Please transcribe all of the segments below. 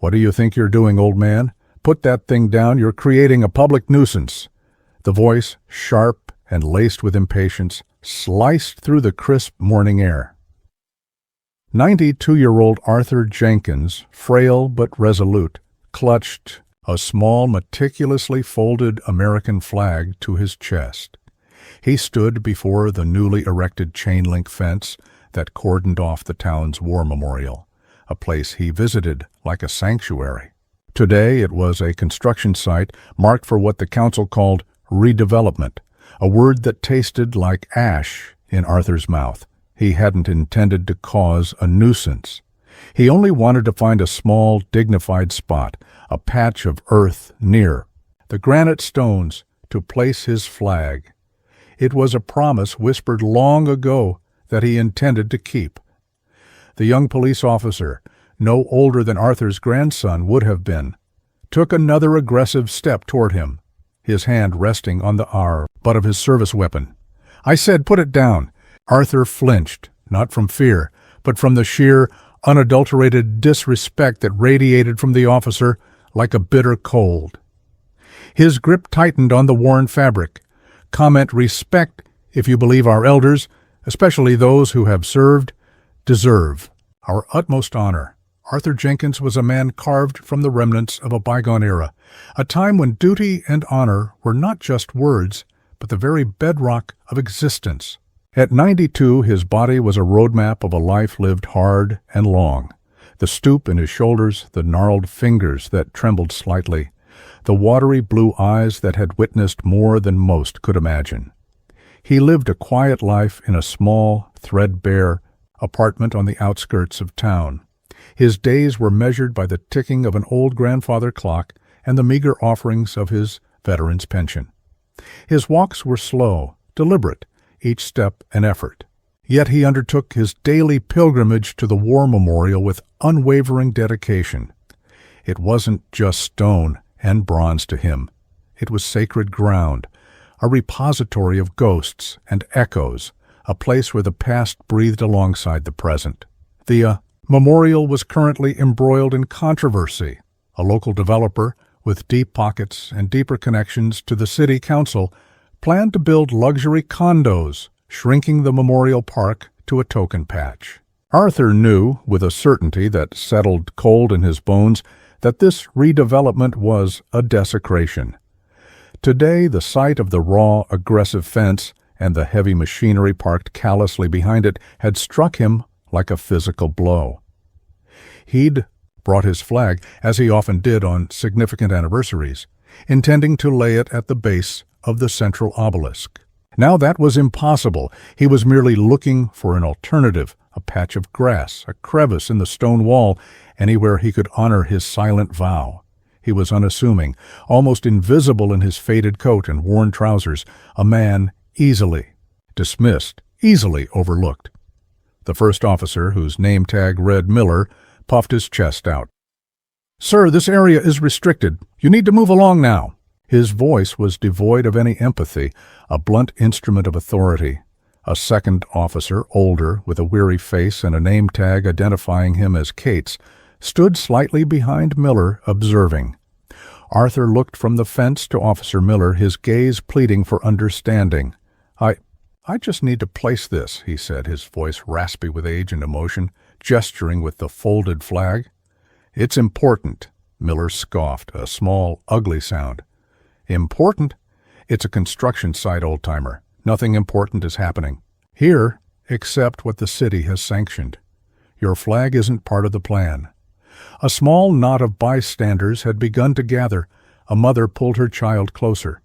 "What do you think you're doing, old man? Put that thing down. You're creating a public nuisance." The voice, sharp and laced with impatience, sliced through the crisp morning air. 92-year-old Arthur Jenkins, frail but resolute, clutched a small, meticulously folded American flag to his chest. He stood before the newly erected chain-link fence that cordoned off the town's war memorial, a place he visited like a sanctuary. Today it was a construction site marked for what the council called redevelopment, a word that tasted like ash in Arthur's mouth. He hadn't intended to cause a nuisance. He only wanted to find a small, dignified spot, a patch of earth near the granite stones, to place his flag. It was a promise whispered long ago that he intended to keep. The young police officer, no older than Arthur's grandson would have been, took another aggressive step toward him, his hand resting on the butt of his service weapon. "I said, put it down." Arthur flinched, not from fear, but from the sheer, unadulterated disrespect that radiated from the officer like a bitter cold. His grip tightened on the worn fabric. Comment, "Respect, if you believe our elders, especially those who have served, deserve our utmost honor." Arthur Jenkins was a man carved from the remnants of a bygone era, a time when duty and honor were not just words, but the very bedrock of existence. At 92, his body was a roadmap of a life lived hard and long. The stoop in his shoulders, the gnarled fingers that trembled slightly, the watery blue eyes that had witnessed more than most could imagine. He lived a quiet life in a small, threadbare apartment on the outskirts of town. His days were measured by the ticking of an old grandfather clock and the meager offerings of his veteran's pension. His walks were slow, deliberate, each step an effort. Yet he undertook his daily pilgrimage to the war memorial with unwavering dedication. It wasn't just stone and bronze to him. It was sacred ground, a repository of ghosts and echoes, a place where the past breathed alongside the present. The memorial was currently embroiled in controversy. A local developer, with deep pockets and deeper connections to the city council, planned to build luxury condos, shrinking the memorial park to a token patch. Arthur knew, with a certainty that settled cold in his bones, that this redevelopment was a desecration. Today, the sight of the raw, aggressive fence and the heavy machinery parked callously behind it had struck him like a physical blow. He'd brought his flag, as he often did on significant anniversaries, intending to lay it at the base of the central obelisk. Now that was impossible. He was merely looking for an alternative, a patch of grass, a crevice in the stone wall, anywhere he could honor his silent vow. He was unassuming, almost invisible in his faded coat and worn trousers, a man easily dismissed, easily overlooked. The first officer, whose name tag read Miller, puffed his chest out. "Sir, this area is restricted. You need to move along now." His voice was devoid of any empathy, a blunt instrument of authority. A second officer, older, with a weary face and a name tag identifying him as Cates, stood slightly behind Miller, observing. Arthur looked from the fence to Officer Miller, his gaze pleading for understanding. I just need to place this," he said, his voice raspy with age and emotion, gesturing with the folded flag. "It's important," Miller scoffed, a small, ugly sound. "Important? It's a construction site, old-timer. Nothing important is happening here except what the city has sanctioned. Your flag isn't part of the plan." A small knot of bystanders had begun to gather. A mother pulled her child closer.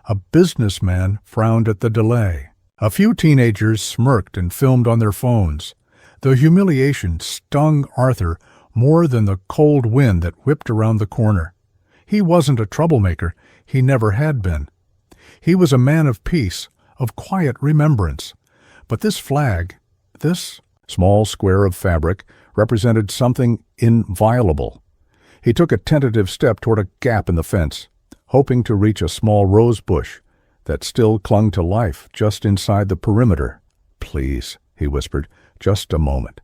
A businessman frowned at the delay. A few teenagers smirked and filmed on their phones. The humiliation stung Arthur more than the cold wind that whipped around the corner. He wasn't a troublemaker. He never had been. He was a man of peace, of quiet remembrance. But this flag, this small square of fabric, represented something inviolable. He took a tentative step toward a gap in the fence, hoping to reach a small rose bush that still clung to life just inside the perimeter. "Please," he whispered, "just a moment."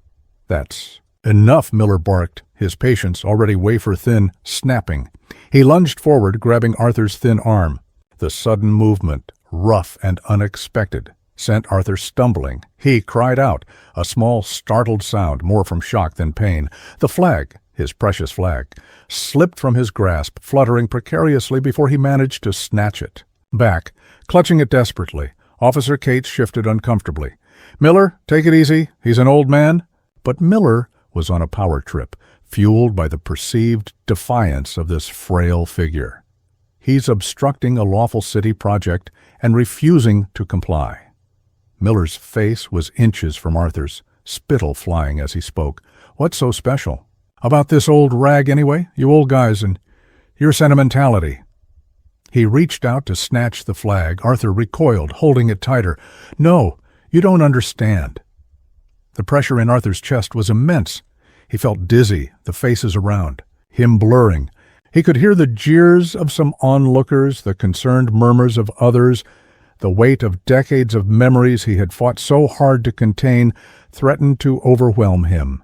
"That's enough," Miller barked, his patience already wafer-thin, snapping. He lunged forward, grabbing Arthur's thin arm. The sudden movement, rough and unexpected, sent Arthur stumbling. He cried out, a small, startled sound, more from shock than pain. The flag, his precious flag, slipped from his grasp, fluttering precariously before he managed to snatch it. Back, clutching it desperately, Officer Cates shifted uncomfortably. "Miller, take it easy. He's an old man." But Miller was on a power trip, fueled by the perceived defiance of this frail figure. He's obstructing a lawful city project and refusing to comply. Miller's face was inches from Arthur's, spittle flying as he spoke. "What's so special about this old rag anyway, you old guys, and your sentimentality?" He reached out to snatch the flag. Arthur recoiled, holding it tighter. "No, you don't understand." The pressure in Arthur's chest was immense. He felt dizzy, the faces around him blurring. He could hear the jeers of some onlookers, the concerned murmurs of others. The weight of decades of memories he had fought so hard to contain threatened to overwhelm him.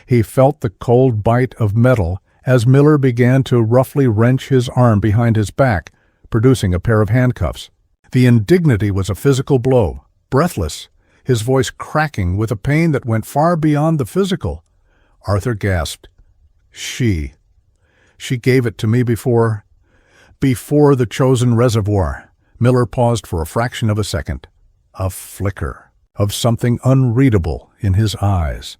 He felt the cold bite of metal as Miller began to roughly wrench his arm behind his back, producing a pair of handcuffs. The indignity was a physical blow, breathless, his voice cracking with a pain that went far beyond the physical. Arthur gasped. She gave it to me before the chosen reservoir." Miller paused for a fraction of a second. A flicker of something unreadable in his eyes,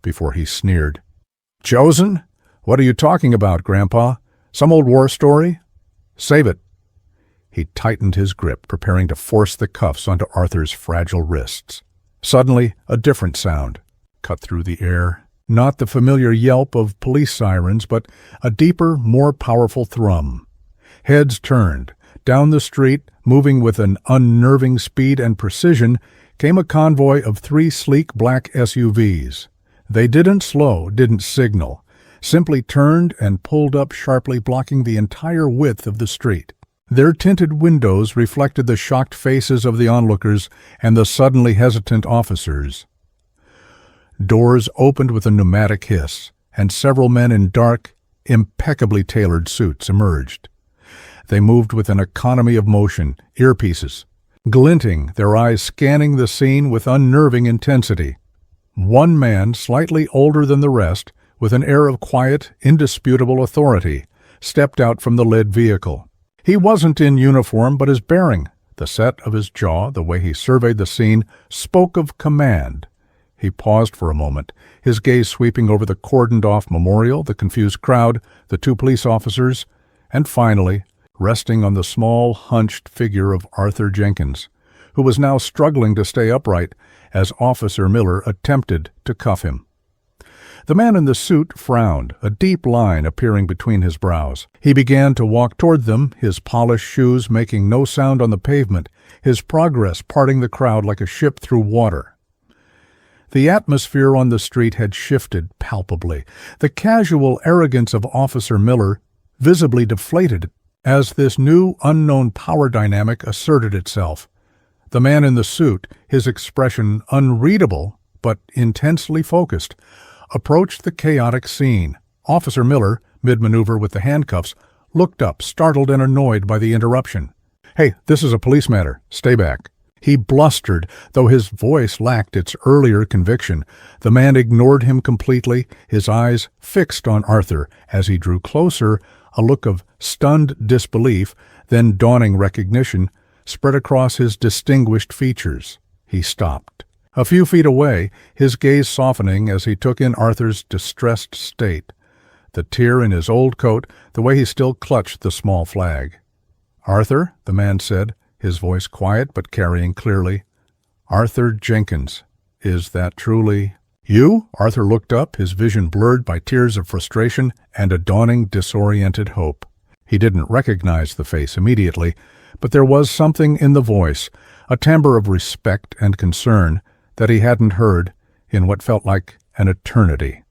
before he sneered. "Chosen? What are you talking about, Grandpa? Some old war story? Save it." He tightened his grip, preparing to force the cuffs onto Arthur's fragile wrists. Suddenly, a different sound cut through the air. Not the familiar yelp of police sirens, but a deeper, more powerful thrum. Heads turned. Down the street, moving with an unnerving speed and precision, came a convoy of 3 sleek black SUVs. They didn't slow, didn't signal, simply turned and pulled up sharply, blocking the entire width of the street. Their tinted windows reflected the shocked faces of the onlookers and the suddenly hesitant officers. Doors opened with a pneumatic hiss, and several men in dark, impeccably tailored suits emerged. They moved with an economy of motion, earpieces, glinting, their eyes scanning the scene with unnerving intensity. One man, slightly older than the rest, with an air of quiet, indisputable authority, stepped out from the led vehicle. He wasn't in uniform, but his bearing, the set of his jaw, the way he surveyed the scene, spoke of command. He paused for a moment, his gaze sweeping over the cordoned-off memorial, the confused crowd, the 2 police officers, and finally, resting on the small, hunched figure of Arthur Jenkins, who was now struggling to stay upright as Officer Miller attempted to cuff him. The man in the suit frowned, a deep line appearing between his brows. He began to walk toward them, his polished shoes making no sound on the pavement, his progress parting the crowd like a ship through water. The atmosphere on the street had shifted palpably. The casual arrogance of Officer Miller visibly deflated as this new, unknown power dynamic asserted itself. The man in the suit, his expression unreadable but intensely focused, approached the chaotic scene. Officer Miller, mid-maneuver with the handcuffs, looked up, startled and annoyed by the interruption. "Hey, this is a police matter. Stay back." He blustered, though his voice lacked its earlier conviction. The man ignored him completely, his eyes fixed on Arthur. As he drew closer, a look of stunned disbelief, then dawning recognition, spread across his distinguished features. He stopped. A few feet away, his gaze softening as he took in Arthur's distressed state, the tear in his old coat, the way he still clutched the small flag. "Arthur," the man said, his voice quiet but carrying clearly. "Arthur Jenkins. Is that truly you?" Arthur looked up, his vision blurred by tears of frustration and a dawning disoriented hope. He didn't recognize the face immediately, but there was something in the voice, a timbre of respect and concern, that he hadn't heard in what felt like an eternity.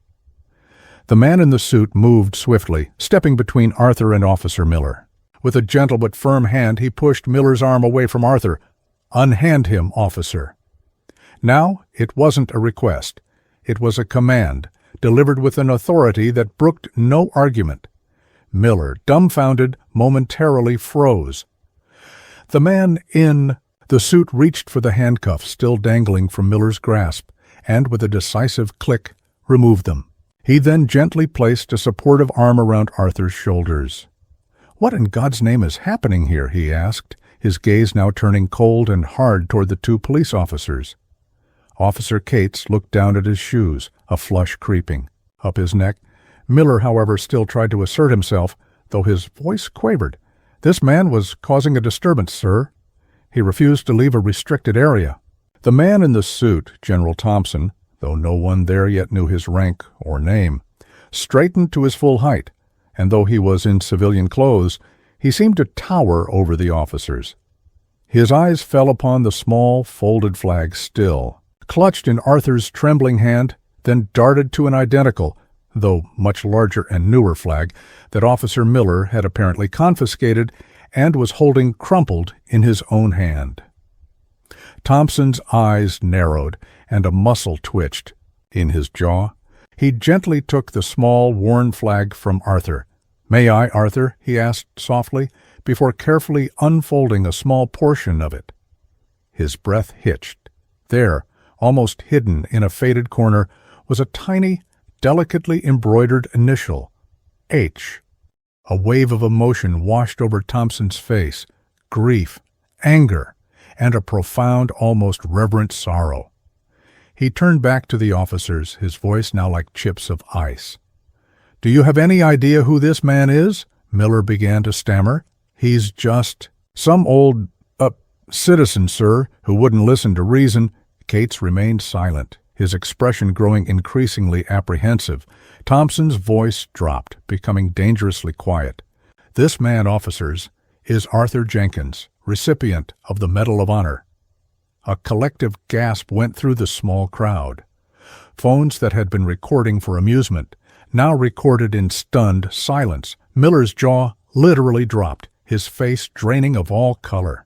The man in the suit moved swiftly, stepping between Arthur and Officer Miller. With a gentle but firm hand, he pushed Miller's arm away from Arthur. "Unhand him, officer." Now it wasn't a request. It was a command delivered with an authority that brooked no argument. Miller, dumbfounded, momentarily froze. The man in the suit reached for the handcuffs still dangling from Miller's grasp, and with a decisive click, removed them. He then gently placed a supportive arm around Arthur's shoulders. "What in God's name is happening here?" he asked, his gaze now turning cold and hard toward the two police officers. Officer Cates looked down at his shoes, a flush creeping up his neck. Miller, however, still tried to assert himself, though his voice quavered. "This man was causing a disturbance, sir. He refused to leave a restricted area." The man in the suit, General Thompson, though no one there yet knew his rank or name, straightened to his full height, and though he was in civilian clothes, he seemed to tower over the officers. His eyes fell upon the small, folded flag still, clutched in Arthur's trembling hand, then darted to an identical, though much larger and newer flag, that Officer Miller had apparently confiscated and was holding crumpled in his own hand. Thompson's eyes narrowed, and a muscle twitched in his jaw. He gently took the small, worn flag from Arthur. "May I, Arthur?" he asked softly, before carefully unfolding a small portion of it. His breath hitched. There, almost hidden in a faded corner, was a tiny, delicately embroidered initial, H. A wave of emotion washed over Thompson's face, grief, anger, and a profound, almost reverent sorrow. He turned back to the officers, his voice now like chips of ice. "Do you have any idea who this man is?" Miller began to stammer. "He's just some old, citizen, sir, who wouldn't listen to reason." Cates remained silent, his expression growing increasingly apprehensive. Thompson's voice dropped, becoming dangerously quiet. "This man, officers, is Arthur Jenkins, recipient of the Medal of Honor." A collective gasp went through the small crowd. Phones that had been recording for amusement now recorded in stunned silence. Miller's jaw literally dropped, his face draining of all color.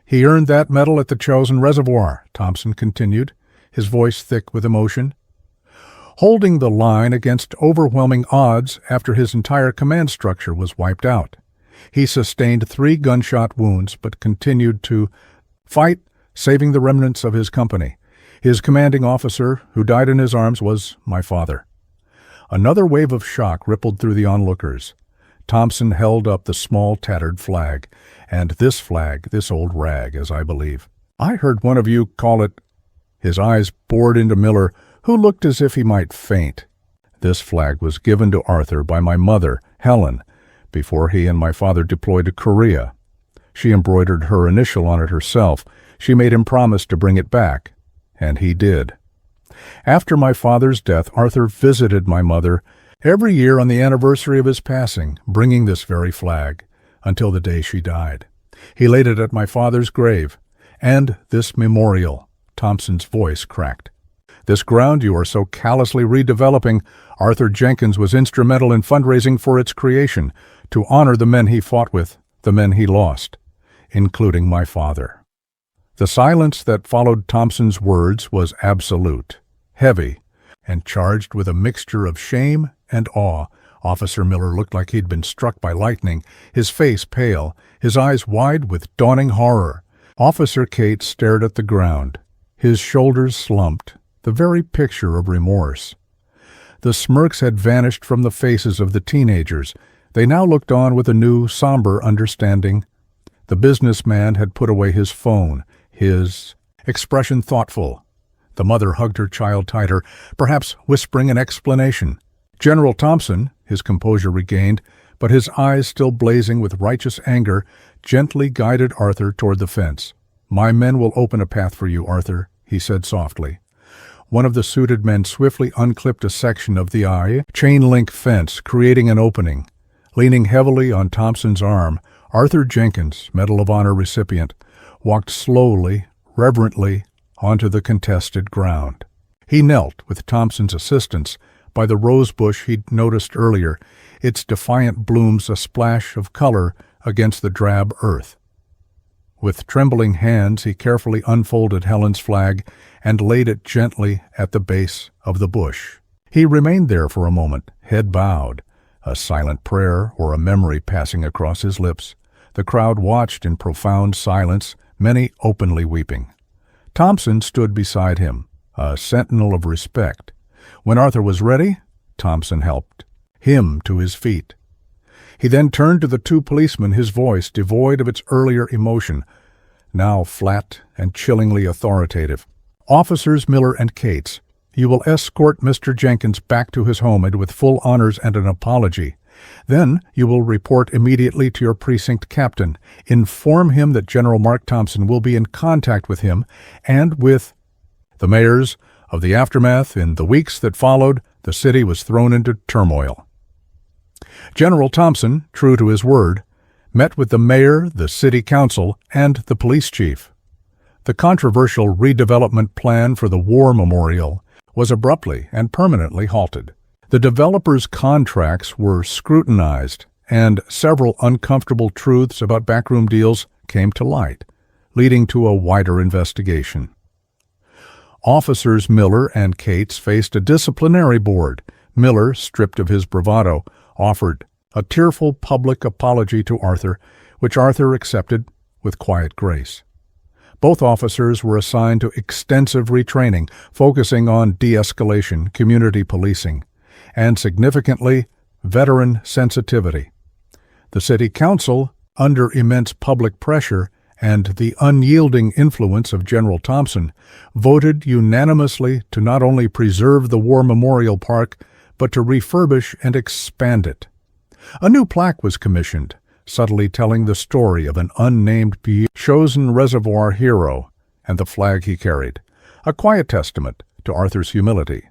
"He earned that medal at the Chosin Reservoir," Thompson continued, his voice thick with emotion. "Holding the line against overwhelming odds after his entire command structure was wiped out. He sustained 3 gunshot wounds but continued to fight, saving the remnants of his company. His commanding officer, who died in his arms, was my father." Another wave of shock rippled through the onlookers. Thompson held up the small tattered flag. "And this flag, this old rag, as I believe. I heard one of you call it—" His eyes bored into Miller, who looked as if he might faint. "This flag was given to Arthur by my mother, Helen, before he and my father deployed to Korea. She embroidered her initial on it herself. She made him promise to bring it back, and he did. After my father's death, Arthur visited my mother every year on the anniversary of his passing, bringing this very flag, until the day she died. He laid it at my father's grave, and this memorial." Thompson's voice cracked. "This ground you are so callously redeveloping, Arthur Jenkins was instrumental in fundraising for its creation, to honor the men he fought with, the men he lost, including my father." The silence that followed Thompson's words was absolute, heavy, and charged with a mixture of shame and awe. Officer Miller looked like he'd been struck by lightning, his face pale, his eyes wide with dawning horror. Officer Cates stared at the ground, his shoulders slumped, the very picture of remorse. The smirks had vanished from the faces of the teenagers. They now looked on with a new, somber understanding. The businessman had put away his phone, his expression thoughtful. The mother hugged her child tighter, perhaps whispering an explanation. General Thompson, his composure regained, but his eyes still blazing with righteous anger, gently guided Arthur toward the fence. "My men will open a path for you, Arthur," he said softly. One of the suited men swiftly unclipped a section of the chain-link fence, creating an opening. Leaning heavily on Thompson's arm, Arthur Jenkins, Medal of Honor recipient, walked slowly, reverently, onto the contested ground. He knelt, with Thompson's assistance, by the rose bush he'd noticed earlier, its defiant blooms a splash of color against the drab earth. With trembling hands he carefully unfolded Helen's flag and laid it gently at the base of the bush. He remained there for a moment, head bowed, a silent prayer or a memory passing across his lips. The crowd watched in profound silence, many openly weeping. Thompson stood beside him, a sentinel of respect. When Arthur was ready, Thompson helped him to his feet. He then turned to the two policemen, his voice devoid of its earlier emotion, now flat and chillingly authoritative. "Officers Miller and Cates, you will escort Mr. Jenkins back to his home and with full honors and an apology. Then you will report immediately to your precinct captain. Inform him that General Mark Thompson will be in contact with him and with the mayors of the aftermath. In the weeks that followed, the city was thrown into turmoil." General Thompson, true to his word, met with the mayor, the city council, and the police chief. The controversial redevelopment plan for the war memorial was abruptly and permanently halted. The developers' contracts were scrutinized, and several uncomfortable truths about backroom deals came to light, leading to a wider investigation. Officers Miller and Cates faced a disciplinary board. Miller, stripped of his bravado, offered a tearful public apology to Arthur, which Arthur accepted with quiet grace. Both officers were assigned to extensive retraining, focusing on de-escalation, community policing, and significantly, veteran sensitivity. The city council, under immense public pressure and the unyielding influence of General Thompson, voted unanimously to not only preserve the War Memorial Park, but to refurbish and expand it. A new plaque was commissioned, subtly telling the story of an unnamed chosen reservoir hero and the flag he carried, a quiet testament to Arthur's humility.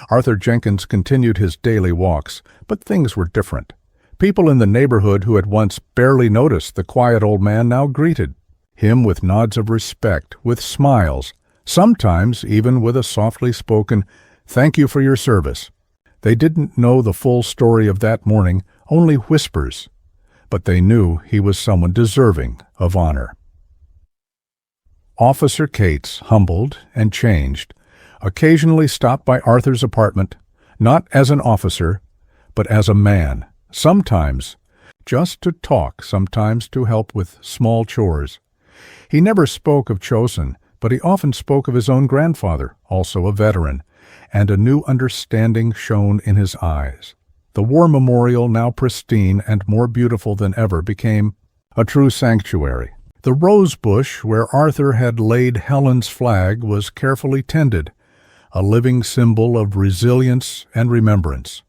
Arthur Jenkins continued his daily walks, but things were different. People in the neighborhood who had once barely noticed the quiet old man now greeted him with nods of respect, with smiles, sometimes even with a softly spoken, "Thank you for your service." They didn't know the full story of that morning, only whispers, but they knew he was someone deserving of honor. Officer Cates, humbled and changed, occasionally stopped by Arthur's apartment, not as an officer, but as a man, sometimes just to talk, sometimes to help with small chores. He never spoke of Chosen, but he often spoke of his own grandfather, also a veteran, and a new understanding shone in his eyes. The war memorial, now pristine and more beautiful than ever, became a true sanctuary. The rose bush where Arthur had laid Helen's flag was carefully tended, a living symbol of resilience and remembrance.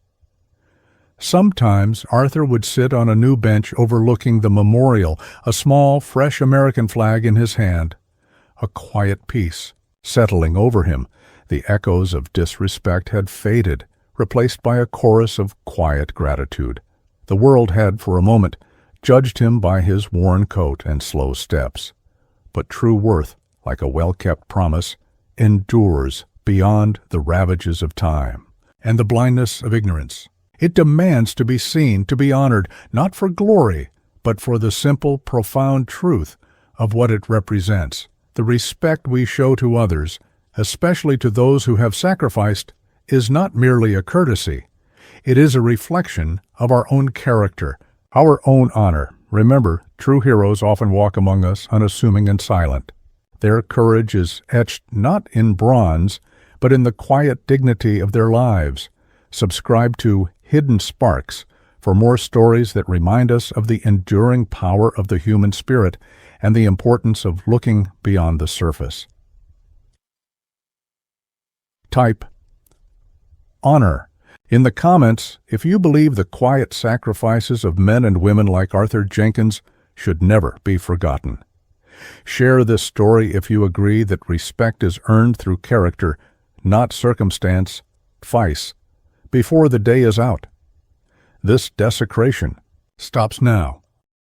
Sometimes Arthur would sit on a new bench overlooking the memorial, a small, fresh American flag in his hand. A quiet peace settling over him. The echoes of disrespect had faded, replaced by a chorus of quiet gratitude. The world had, for a moment, judged him by his worn coat and slow steps. But true worth, like a well-kept promise, endures beyond the ravages of time and the blindness of ignorance. It demands to be seen, to be honored, not for glory, but for the simple, profound truth of what it represents. The respect we show to others, especially to those who have sacrificed, is not merely a courtesy. It is a reflection of our own character, our own honor. Remember, true heroes often walk among us unassuming and silent. Their courage is etched not in bronze, but in the quiet dignity of their lives. Subscribe to Hidden Sparks for more stories that remind us of the enduring power of the human spirit and the importance of looking beyond the surface. Type honor in the comments if you believe the quiet sacrifices of men and women like Arthur Jenkins should never be forgotten. Share this story if you agree that respect is earned through character, not circumstance, vice, before the day is out. This desecration stops now.